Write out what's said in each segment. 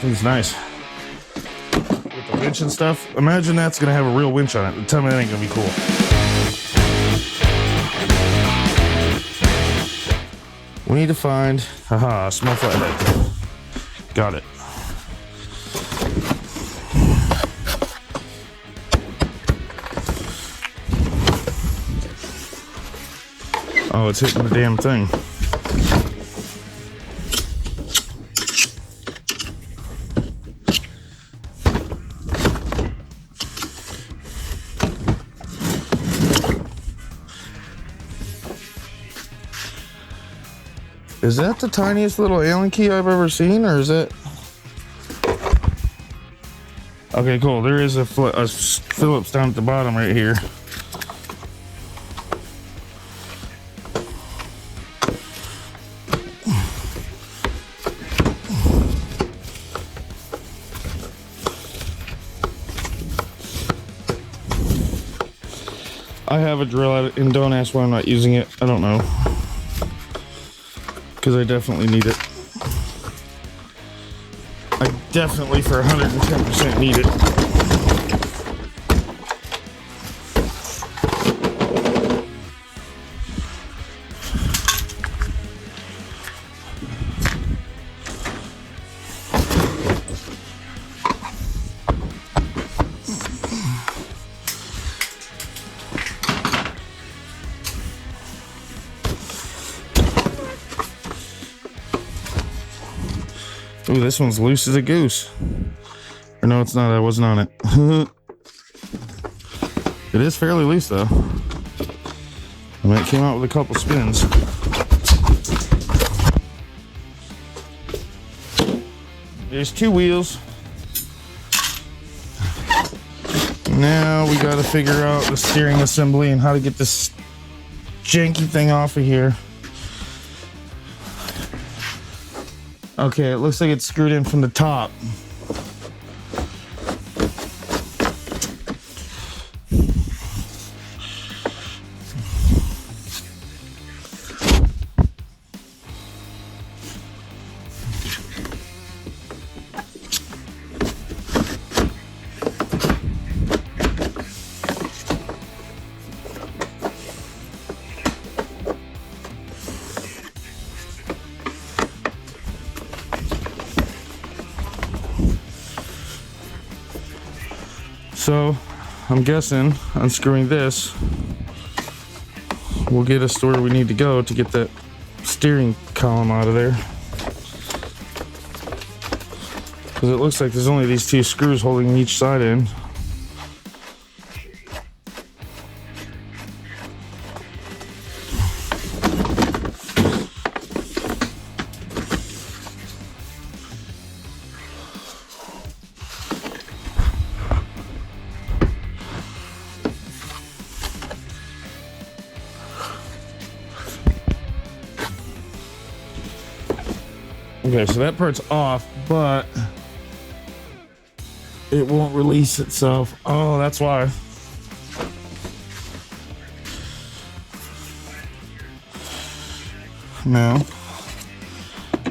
think it's nice. With the winch and stuff. Imagine that's gonna have a real winch on it. Tell me that ain't gonna be cool. We need to find, haha, a small flathead. Got it. Oh, it's hitting the damn thing. Is that the tiniest little Allen key I've ever seen, or is it? Okay, cool. There is a Phillips down at the bottom right here. I have a drill, and don't ask why I'm not using it. I don't know. Because I definitely need it. I definitely, for 110%, need it. Ooh, this one's loose as a goose. Or no, it's not. I wasn't on it. It is fairly loose, though. I mean, it came out with a couple spins. There's two wheels. Now we got to figure out the steering assembly and how to get this janky thing off of here. Okay, it looks like it's screwed in from the top. So, I'm guessing unscrewing this will get us to where we need to go to get that steering column out of there. Because it looks like there's only these two screws holding each side in. Okay, so that part's off, but it won't release itself. Oh, that's why. No.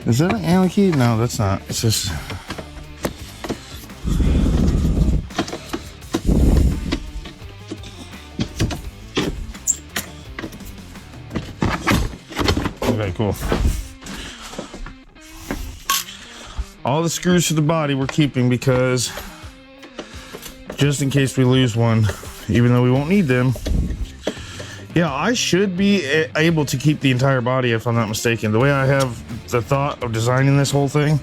Is that an Allen key? No, that's not. It's just... Okay, cool. All the screws for the body we're keeping because just in case we lose one, even though we won't need them. Yeah, I should be able to keep the entire body if I'm not mistaken. The way I have the thought of designing this whole thing,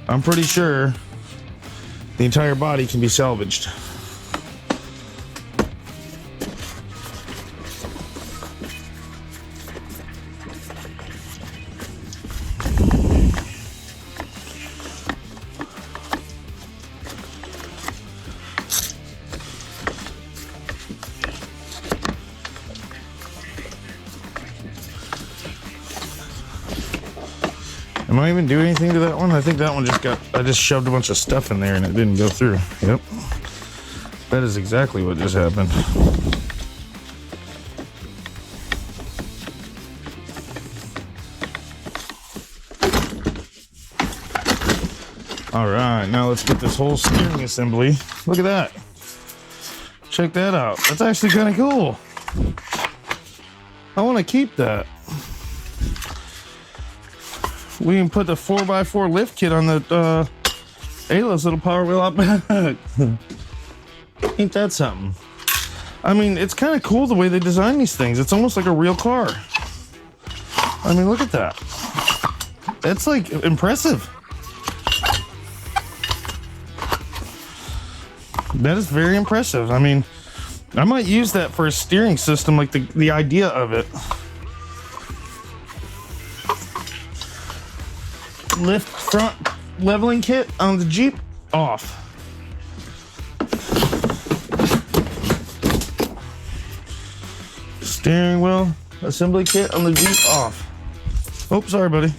I'm pretty sure the entire body can be salvaged. Am I even doing anything to that one? I think that one I just shoved a bunch of stuff in there and it didn't go through. Yep. That is exactly what just happened. All right, now let's get this whole steering assembly. Look at that. Check that out. That's actually kind of cool. I want to keep that. We can put the 4x4 lift kit on the Ayla's little Power Wheel out back. Ain't that something? I mean, it's kind of cool the way they design these things. It's almost like a real car. I mean, look at that. That's like impressive. That is very impressive. I mean, I might use that for a steering system, like the idea of it. Lift front leveling kit on the Jeep, off. Steering wheel assembly kit on the Jeep, off. Oh, sorry, buddy.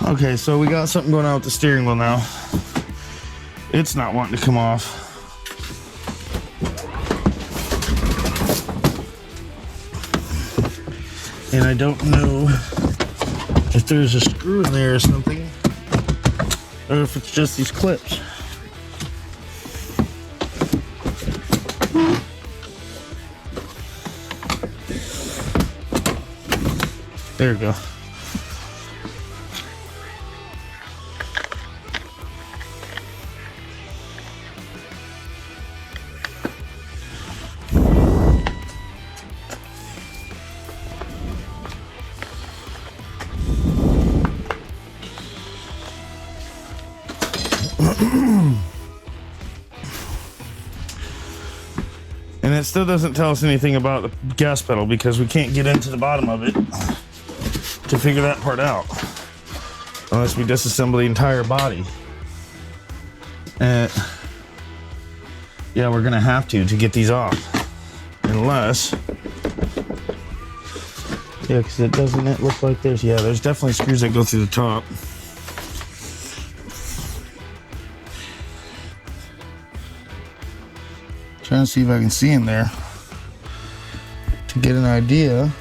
Okay, so we got something going on with the steering wheel now. It's not wanting to come off. And I don't know if there's a screw in there or something, or if it's just these clips. There we go. And it still doesn't tell us anything about the gas pedal because we can't get into the bottom of it to figure that part out unless we disassemble the entire body. Yeah, we're gonna have to get these off, unless, yeah, because it look like there's definitely screws that go through the top. Trying to see if I can see in there to get an idea.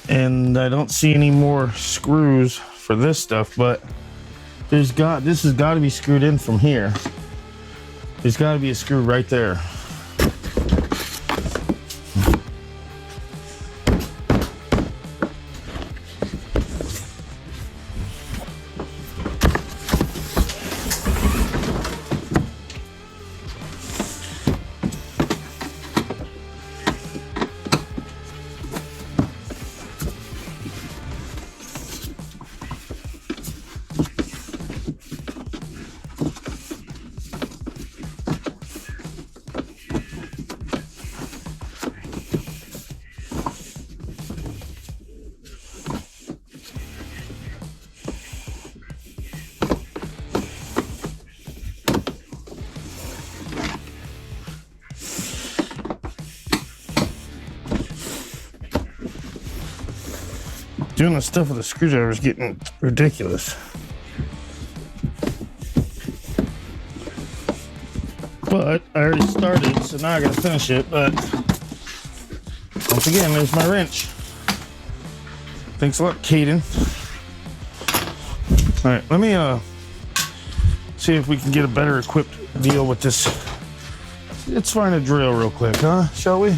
And I don't see any more screws for this stuff, but this has got to be screwed in from here. There's got to be a screw right there. Doing the stuff with the screwdriver is getting ridiculous. But I already started, so now I gotta finish it. But once again, there's my wrench. Thanks a lot, Caden. All right, let me see if we can get a better equipped deal with this Let's find a drill real quick, huh? Shall we?